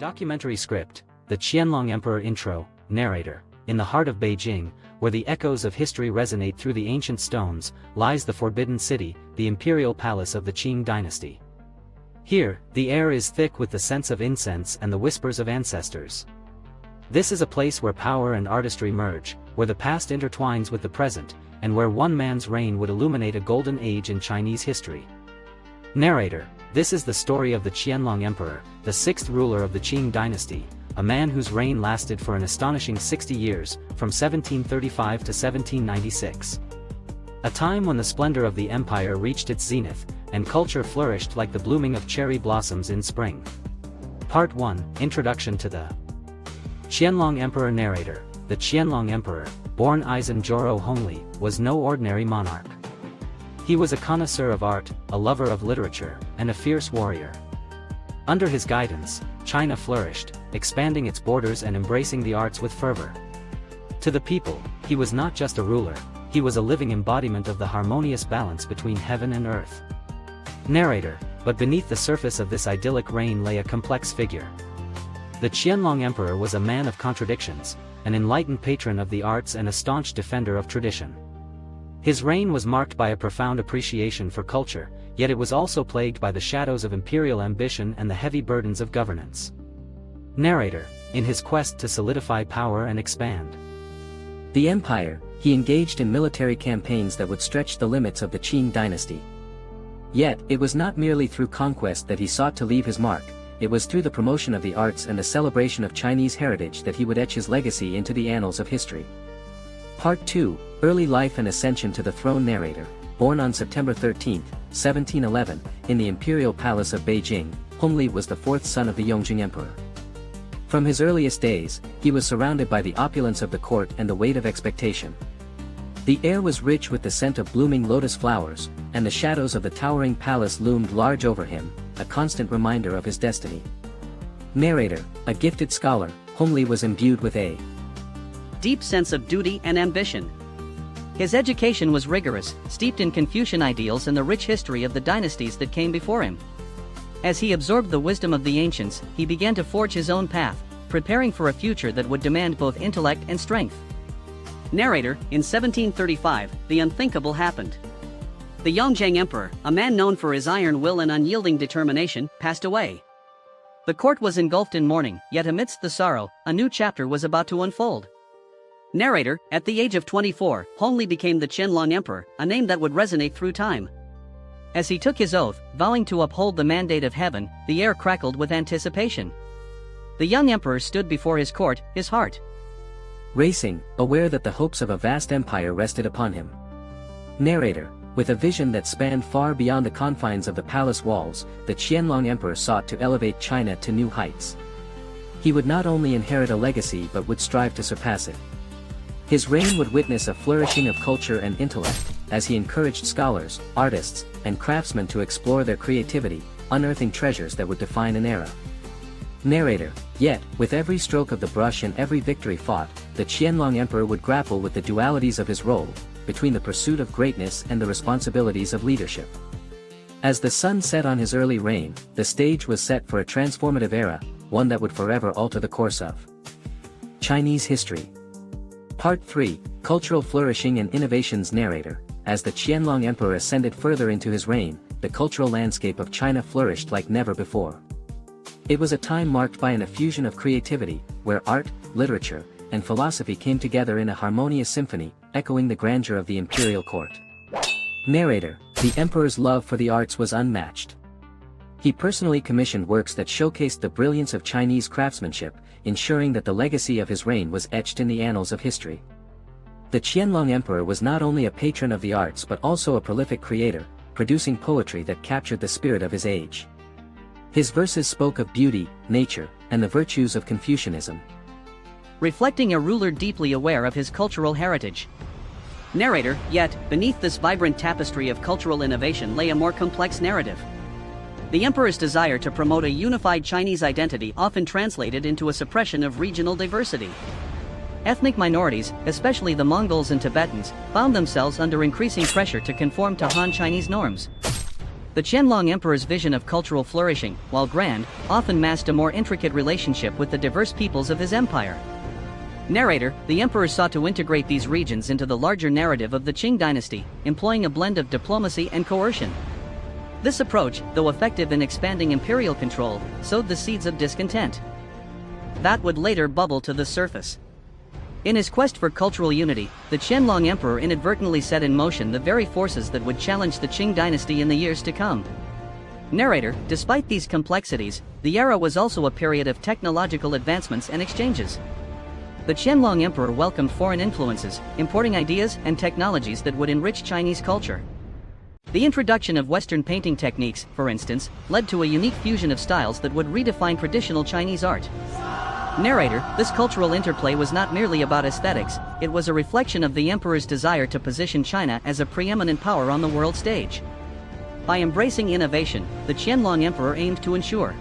Documentary script, The Qianlong Emperor intro, narrator. In the heart of Beijing, where the echoes of history resonate through the ancient stones, lies the Forbidden City, the imperial palace of the Qing Dynasty. Here, the air is thick with the scents of incense and the whispers of ancestors. This is a place where power and artistry merge, where the past intertwines with the present, and where one man's reign would illuminate a golden age in Chinese history. Narrator. This is the story of the Qianlong Emperor, the sixth ruler of the Qing Dynasty, a man whose reign lasted for an astonishing 60 years, from 1735 to 1796. A time when the splendor of the empire reached its zenith, and culture flourished like the blooming of cherry blossoms in spring. Part 1, Introduction to the Qianlong Emperor. Narrator. The Qianlong Emperor, born Eisen Joro Hongli, was no ordinary monarch. He was a connoisseur of art, a lover of literature, and a fierce warrior. Under his guidance, China flourished, expanding its borders and embracing the arts with fervor. To the people, he was not just a ruler, he was a living embodiment of the harmonious balance between heaven and earth. Narrator. But beneath the surface of this idyllic reign lay a complex figure. The Qianlong Emperor was a man of contradictions, an enlightened patron of the arts and a staunch defender of tradition. His reign was marked by a profound appreciation for culture, yet it was also plagued by the shadows of imperial ambition and the heavy burdens of governance. Narrator. In his quest to solidify power and expand the empire, he engaged in military campaigns that would stretch the limits of the Qing dynasty. Yet, it was not merely through conquest that he sought to leave his mark, it was through the promotion of the arts and the celebration of Chinese heritage that he would etch his legacy into the annals of history. Part 2, Early Life and Ascension to the Throne. Narrator. Born on September 13, 1711, in the imperial palace of Beijing, Hongli was the fourth son of the Yongjing Emperor. From his earliest days, he was surrounded by the opulence of the court and the weight of expectation. The air was rich with the scent of blooming lotus flowers, and the shadows of the towering palace loomed large over him, a constant reminder of his destiny. Narrator. A gifted scholar, Hongli was imbued with a deep sense of duty and ambition. His education was rigorous, steeped in Confucian ideals and the rich history of the dynasties that came before him. As he absorbed the wisdom of the ancients, he began to forge his own path, preparing for a future that would demand both intellect and strength. Narrator. In 1735, the unthinkable happened. The Yongjing Emperor, a man known for his iron will and unyielding determination, passed away. The court was engulfed in mourning, yet amidst the sorrow, a new chapter was about to unfold. Narrator. At the age of 24, Hongli became the Qianlong Emperor, a name that would resonate through time. As he took his oath, vowing to uphold the mandate of heaven, the air crackled with anticipation. The young emperor stood before his court, his heart racing, aware that the hopes of a vast empire rested upon him. Narrator. With a vision that spanned far beyond the confines of the palace walls, the Qianlong Emperor sought to elevate China to new heights. He would not only inherit a legacy but would strive to surpass it. His reign would witness a flourishing of culture and intellect, as he encouraged scholars, artists, and craftsmen to explore their creativity, unearthing treasures that would define an era. Narrator. Yet, with every stroke of the brush and every victory fought, the Qianlong Emperor would grapple with the dualities of his role, between the pursuit of greatness and the responsibilities of leadership. As the sun set on his early reign, the stage was set for a transformative era, one that would forever alter the course of Chinese history. Part 3, Cultural Flourishing and Innovations. Narrator. As the Qianlong Emperor ascended further into his reign, the cultural landscape of China flourished like never before. It was a time marked by an effusion of creativity, where art, literature, and philosophy came together in a harmonious symphony, echoing the grandeur of the imperial court. Narrator. The emperor's love for the arts was unmatched. He personally commissioned works that showcased the brilliance of Chinese craftsmanship, ensuring that the legacy of his reign was etched in the annals of history. The Qianlong Emperor was not only a patron of the arts but also a prolific creator, producing poetry that captured the spirit of his age. His verses spoke of beauty, nature, and the virtues of Confucianism, reflecting a ruler deeply aware of his cultural heritage. Narrator. Yet, beneath this vibrant tapestry of cultural innovation lay a more complex narrative. The emperor's desire to promote a unified Chinese identity often translated into a suppression of regional diversity. Ethnic minorities, especially the Mongols and Tibetans, found themselves under increasing pressure to conform to Han Chinese norms. The Qianlong Emperor's vision of cultural flourishing, while grand, often masked a more intricate relationship with the diverse peoples of his empire. Narrator, the emperor sought to integrate these regions into the larger narrative of the Qing Dynasty, employing a blend of diplomacy and coercion. This approach, though effective in expanding imperial control, sowed the seeds of discontent that would later bubble to the surface. In his quest for cultural unity, the Qianlong Emperor inadvertently set in motion the very forces that would challenge the Qing Dynasty in the years to come. Narrator, despite these complexities, the era was also a period of technological advancements and exchanges. The Qianlong Emperor welcomed foreign influences, importing ideas and technologies that would enrich Chinese culture. The introduction of Western painting techniques, for instance, led to a unique fusion of styles that would redefine traditional Chinese art. Narrator, this cultural interplay was not merely about aesthetics, it was a reflection of the emperor's desire to position China as a preeminent power on the world stage. By embracing innovation, the Qianlong Emperor aimed to ensure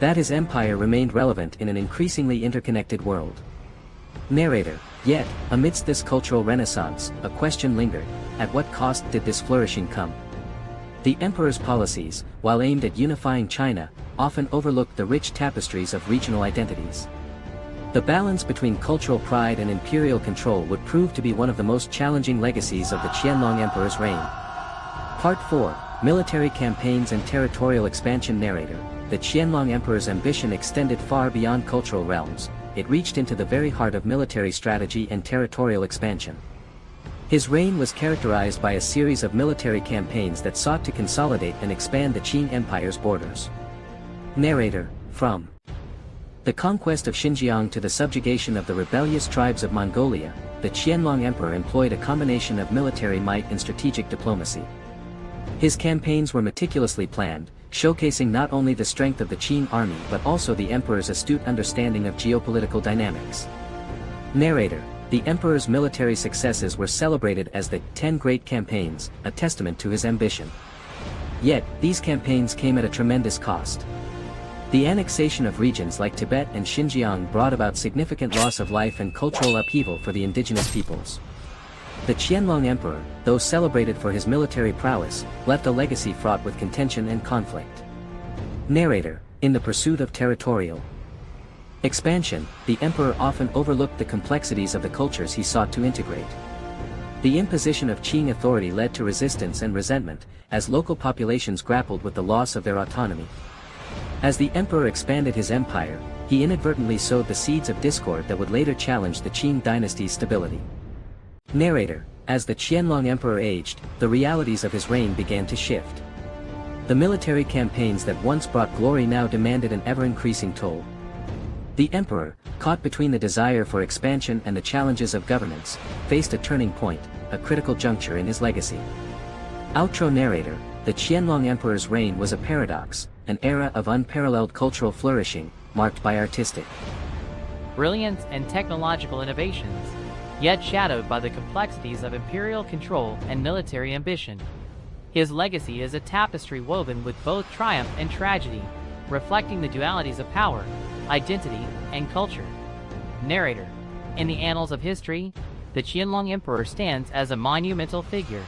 that his empire remained relevant in an increasingly interconnected world. Narrator, yet, amidst this cultural renaissance, a question lingered: at what cost did this flourishing come? The emperor's policies, while aimed at unifying China, often overlooked the rich tapestries of regional identities. The balance between cultural pride and imperial control would prove to be one of the most challenging legacies of the Qianlong Emperor's reign. Part 4, Military Campaigns and Territorial Expansion. Narrator, the Qianlong Emperor's ambition extended far beyond cultural realms, it reached into the very heart of military strategy and territorial expansion. His reign was characterized by a series of military campaigns that sought to consolidate and expand the Qing Empire's borders. Narrator, from the conquest of Xinjiang to the subjugation of the rebellious tribes of Mongolia, the Qianlong Emperor employed a combination of military might and strategic diplomacy. His campaigns were meticulously planned, showcasing not only the strength of the Qing army but also the emperor's astute understanding of geopolitical dynamics. Narrator, the emperor's military successes were celebrated as the 10 Great Campaigns, a testament to his ambition. Yet, these campaigns came at a tremendous cost. The annexation of regions like Tibet and Xinjiang brought about significant loss of life and cultural upheaval for the indigenous peoples. The Qianlong Emperor, though celebrated for his military prowess, left a legacy fraught with contention and conflict. Narrator, in the pursuit of territorial expansion, the emperor often overlooked the complexities of the cultures he sought to integrate. The imposition of Qing authority led to resistance and resentment, as local populations grappled with the loss of their autonomy. As the emperor expanded his empire, he inadvertently sowed the seeds of discord that would later challenge the Qing dynasty's stability. Narrator, as the Qianlong Emperor aged, the realities of his reign began to shift. The military campaigns that once brought glory now demanded an ever-increasing toll. The emperor, caught between the desire for expansion and the challenges of governance, faced a turning point, a critical juncture in his legacy. Outro. Narrator, the Qianlong Emperor's reign was a paradox, an era of unparalleled cultural flourishing, marked by artistic brilliance and technological innovations, yet shadowed by the complexities of imperial control and military ambition. His legacy is a tapestry woven with both triumph and tragedy, reflecting the dualities of power, identity, and culture. Narrator, in the annals of history, the Qianlong Emperor stands as a monumental figure,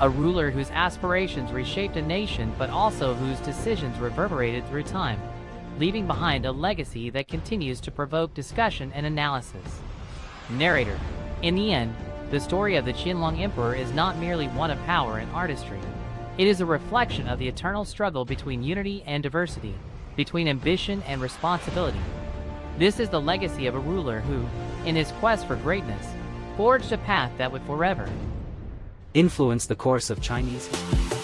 a ruler whose aspirations reshaped a nation but also whose decisions reverberated through time, leaving behind a legacy that continues to provoke discussion and analysis. Narrator, in the end, the story of the Qianlong Emperor is not merely one of power and artistry. It is a reflection of the eternal struggle between unity and diversity, between ambition and responsibility. This is the legacy of a ruler who, in his quest for greatness, forged a path that would forever influence the course of Chinese history.